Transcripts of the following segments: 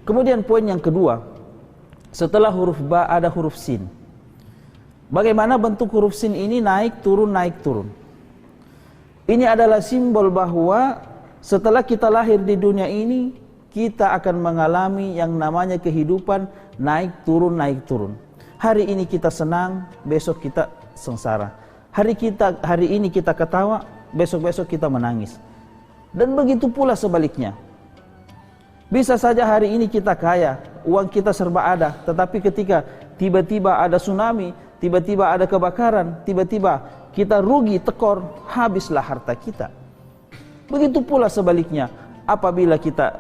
Kemudian poin yang kedua, setelah huruf ba ada huruf sin. Bagaimana bentuk huruf sin ini naik turun naik turun. Ini adalah simbol bahwa setelah kita lahir di dunia ini, kita akan mengalami yang namanya kehidupan naik turun naik turun. Hari ini kita senang, besok kita sengsara. Hari ini kita ketawa, besok-besok kita menangis. Dan begitu pula sebaliknya. Bisa saja hari ini kita kaya, uang kita serba ada, tetapi ketika tiba-tiba ada tsunami, tiba-tiba ada kebakaran, tiba-tiba kita rugi, tekor, habislah harta kita. Begitu pula sebaliknya, apabila kita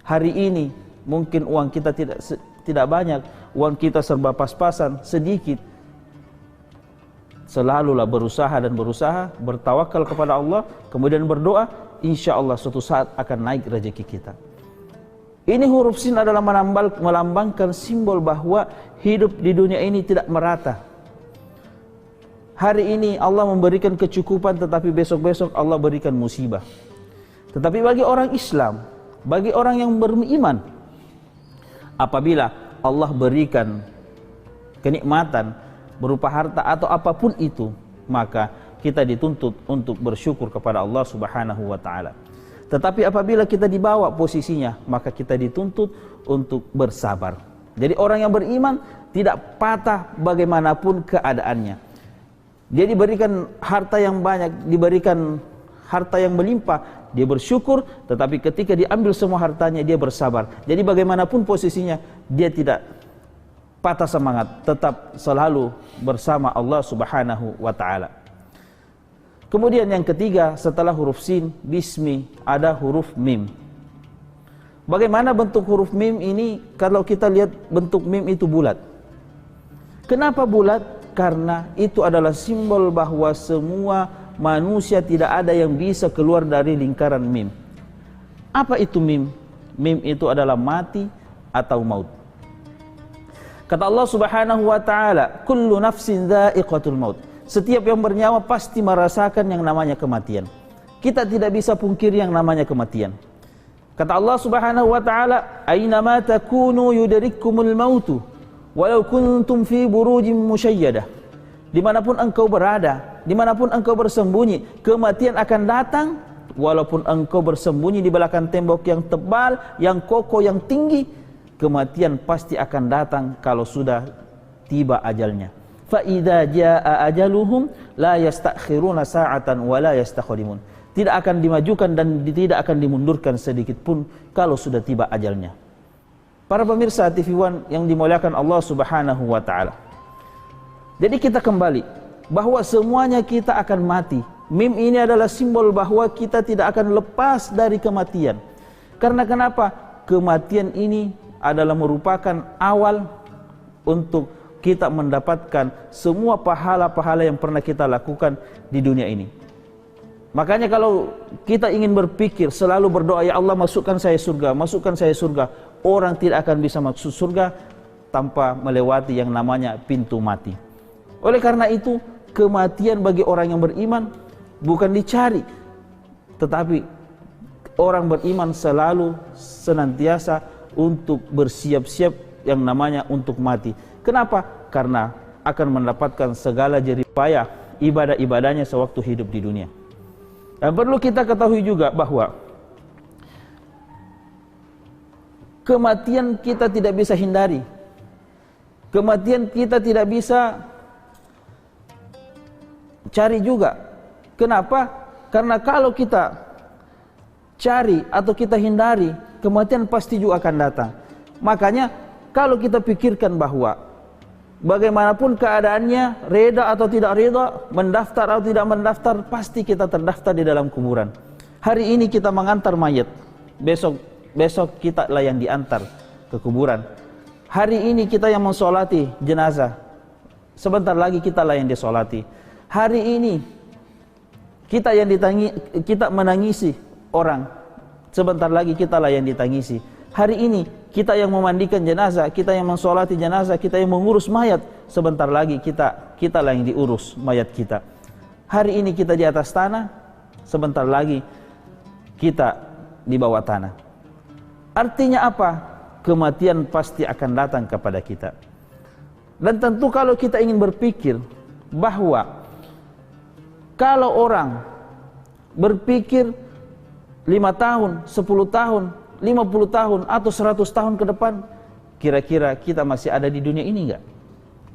hari ini mungkin uang kita tidak banyak, uang kita serba pas-pasan, sedikit, selalulah berusaha dan berusaha, bertawakal kepada Allah, kemudian berdoa, insya Allah suatu saat akan naik rezeki kita. Ini huruf sin adalah melambangkan simbol bahwa hidup di dunia ini tidak merata. Hari ini Allah memberikan kecukupan, tetapi besok-besok Allah berikan musibah. Tetapi bagi orang Islam, bagi orang yang beriman, apabila Allah berikan kenikmatan berupa harta atau apapun itu, maka kita dituntut untuk bersyukur kepada Allah Subhanahu wa taala. Tetapi apabila kita dibawa posisinya, maka kita dituntut untuk bersabar. Jadi orang yang beriman tidak patah bagaimanapun keadaannya. Dia diberikan harta yang banyak, diberikan harta yang melimpah, dia bersyukur, tetapi ketika diambil semua hartanya dia bersabar. Jadi bagaimanapun posisinya, dia tidak patah semangat, tetap selalu bersama Allah Subhanahu wa taala. Kemudian yang ketiga, setelah huruf sin, bismi, ada huruf mim. Bagaimana bentuk huruf mim ini? Kalau kita lihat bentuk mim itu bulat. Kenapa bulat? Karena itu adalah simbol bahwa semua manusia tidak ada yang bisa keluar dari lingkaran mim. Apa itu mim? Mim itu adalah mati atau maut. Kata Allah Subhanahu wa taala, kullu nafsin dha'iqatul maut. Setiap yang bernyawa pasti merasakan yang namanya kematian. Kita tidak bisa pungkiri yang namanya kematian. Kata Allah Subhanahu wa taala, "Ainama takunu yudrikkumul mautu walau kuntum fi burujin musyayyadah." Dimanapun engkau berada, dimanapun engkau bersembunyi, kematian akan datang. Walaupun engkau bersembunyi di belakang tembok yang tebal, yang kokoh, yang tinggi, kematian pasti akan datang kalau sudah tiba ajalnya. فَإِذَا جَاءَ أَجَلُهُمْ لَا يَسْتَأْخِرُونَ سَاعَةً وَلَا يَسْتَقْدِمُونَ. Tidak akan dimajukan dan tidak akan dimundurkan sedikit pun kalau sudah tiba ajalnya. Para pemirsa TV One yang dimuliakan Allah Subhanahu wa taala. Jadi kita kembali bahwa semuanya kita akan mati. Mim ini adalah simbol bahwa kita tidak akan lepas dari kematian. Karena kenapa? Kematian ini adalah merupakan awal untuk kita mendapatkan semua pahala-pahala yang pernah kita lakukan di dunia ini. Makanya kalau kita ingin berpikir, selalu berdoa, ya Allah masukkan saya surga, masukkan saya surga. Orang tidak akan bisa masuk surga tanpa melewati yang namanya pintu mati. Oleh karena itu, kematian bagi orang yang beriman bukan dicari, tetapi orang beriman selalu senantiasa untuk bersiap-siap yang namanya untuk mati. Kenapa? Karena akan mendapatkan segala jerih payah ibadah-ibadahnya sewaktu hidup di dunia. Dan perlu kita ketahui juga bahwa kematian kita tidak bisa hindari. Kematian kita tidak bisa cari juga. Kenapa? Karena kalau kita cari atau kita hindari, kematian pasti juga akan datang. Makanya kalau kita pikirkan bahwa bagaimanapun keadaannya, reda atau tidak reda, mendaftar atau tidak mendaftar, pasti kita terdaftar di dalam kuburan. Hari ini kita mengantar mayat, besok kita lah yang diantar ke kuburan. Hari ini kita yang mensolati jenazah, sebentar lagi kita lah yang disolati. Hari ini kita menangisi orang, sebentar lagi kita lah yang ditangisi. Hari ini kita yang memandikan jenazah, kita yang mensolati jenazah, kita yang mengurus mayat, sebentar lagi kita lah yang diurus mayat kita. Hari ini kita di atas tanah, sebentar lagi kita di bawah tanah. Artinya apa? Kematian pasti akan datang kepada kita. Dan tentu kalau kita ingin berpikir bahwa kalau orang berpikir 5 tahun, 10 tahun, 50 tahun atau 100 tahun ke depan, kira-kira kita masih ada di dunia ini enggak?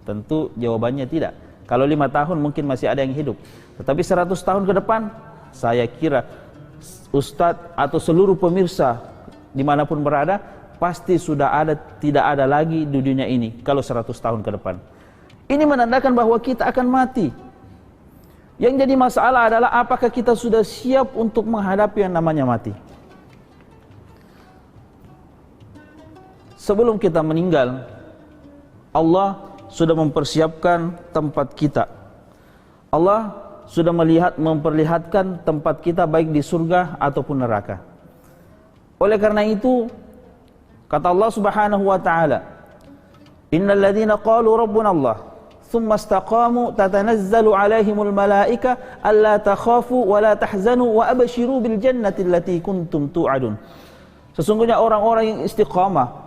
Tentu jawabannya tidak. Kalau 5 tahun mungkin masih ada yang hidup. Tetapi 100 tahun ke depan, saya kira Ustadz atau seluruh pemirsa dimanapun berada, pasti sudah ada, tidak ada lagi di dunia ini kalau 100 tahun ke depan. Ini menandakan bahwa kita akan mati. Yang jadi masalah adalah apakah kita sudah siap untuk menghadapi yang namanya mati. Sebelum kita meninggal, Allah sudah mempersiapkan tempat kita. Allah sudah memperlihatkan tempat kita baik di surga ataupun neraka. Oleh karena itu, kata Allah Subhanahu wa taala, "Innal ladzina qalu rabbuna Allah, tsumma istaqamu tatanazzalu 'alaihimul malaika alla takhafu wa la tahzanu wa abshiru bil jannati allati kuntum tu'adun." Sesungguhnya orang-orang yang istiqamah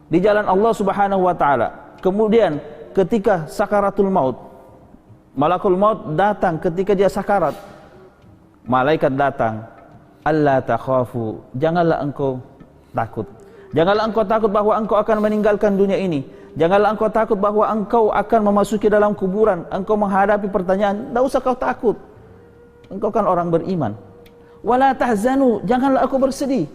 di jalan Allah Subhanahu wa taala, kemudian ketika sakaratul maut, malakul maut datang ketika dia sakarat, malaikat datang, alla takhafu, janganlah engkau takut. Janganlah engkau takut bahwa engkau akan meninggalkan dunia ini. Janganlah engkau takut bahwa engkau akan memasuki dalam kuburan, engkau menghadapi pertanyaan. Tidak usah kau takut, engkau kan orang beriman. Wala tahzanu, janganlah engkau bersedih.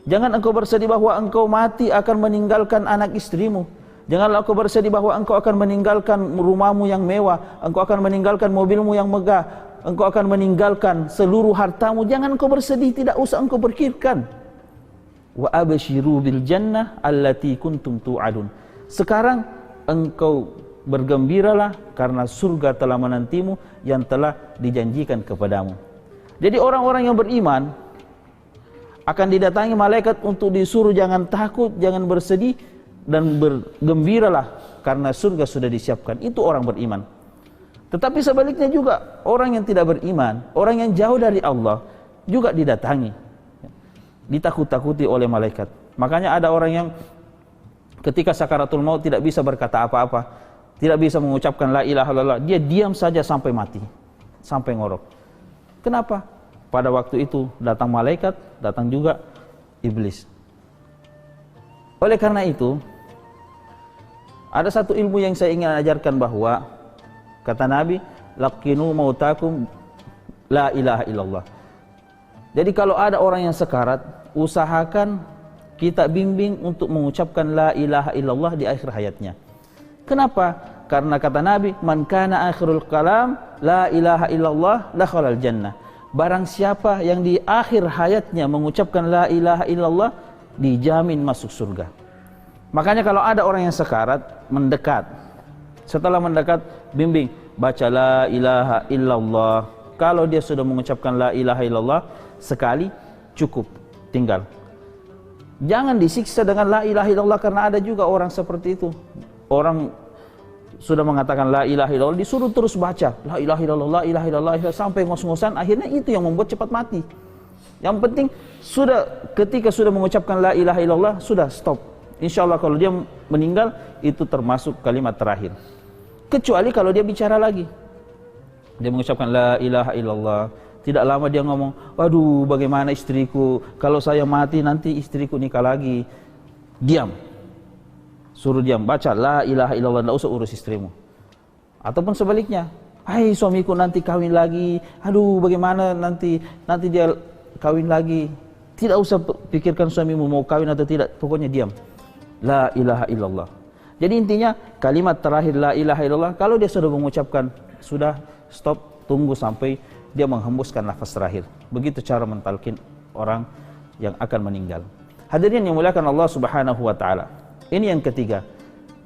Jangan engkau bersedih bahwa engkau mati akan meninggalkan anak istrimu. Janganlah engkau bersedih bahwa engkau akan meninggalkan rumahmu yang mewah, engkau akan meninggalkan mobilmu yang megah, engkau akan meninggalkan seluruh hartamu. Jangan engkau bersedih, tidak usah engkau pikirkan. Wa abshiru bil jannah allati kuntum tu'adun. Sekarang engkau bergembiralah karena surga telah menantimu yang telah dijanjikan kepadamu. Jadi orang-orang yang beriman akan didatangi malaikat untuk disuruh jangan takut, jangan bersedih, dan bergembiralah karena surga sudah disiapkan. Itu orang beriman. Tetapi sebaliknya juga orang yang tidak beriman, orang yang jauh dari Allah juga didatangi, ditakut-takuti oleh malaikat. Makanya ada orang yang ketika sakaratul maut tidak bisa berkata apa-apa, tidak bisa mengucapkan la ilaha illallah, dia diam saja sampai mati, sampai ngorok. Kenapa? Pada waktu itu datang malaikat, datang juga iblis. Oleh karena itu, ada satu ilmu yang saya ingin ajarkan bahwa kata Nabi, laqinu mautakum la ilaha illallah. Jadi kalau ada orang yang sekarat, usahakan kita bimbing untuk mengucapkan la ilaha illallah di akhir hayatnya. Kenapa? Karena kata Nabi, man kana akhirul kalam la ilaha illallah dakhalal jannah. Barang siapa yang di akhir hayatnya mengucapkan la ilaha illallah, dijamin masuk surga. Makanya kalau ada orang yang sekarat, mendekat. Setelah mendekat, bimbing, baca la ilaha illallah. Kalau dia sudah mengucapkan la ilaha illallah sekali, cukup, tinggal. Jangan disiksa dengan la ilaha illallah, karena ada juga orang seperti itu. Orang sudah mengatakan la ilaha illallah, disuruh terus baca la ilaha illallah, la ilaha illallah, sampai ngos-ngosan, akhirnya itu yang membuat cepat mati. Yang penting ketika sudah mengucapkan la ilaha illallah, sudah stop. Insya Allah kalau dia meninggal, itu termasuk kalimat terakhir. Kecuali kalau dia bicara lagi, dia mengucapkan la ilaha illallah, tidak lama dia ngomong, waduh bagaimana istriku, kalau saya mati nanti istriku nikah lagi. Diam, suruh diam, baca la ilaha illallah, tidak usah urus istrimu. Ataupun sebaliknya, hai suamiku nanti kawin lagi, aduh bagaimana nanti dia kawin lagi. Tidak usah pikirkan suamimu mau kawin atau tidak, pokoknya diam. La ilaha illallah. Jadi intinya kalimat terakhir la ilaha illallah, kalau dia sudah mengucapkan, sudah stop, tunggu sampai dia menghembuskan nafas terakhir. Begitu cara mentalkin orang yang akan meninggal. Hadirin yang muliakan Allah Subhanahu wa taala. Ini yang ketiga,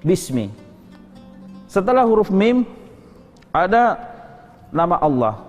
bismi. Setelah huruf mim ada nama Allah.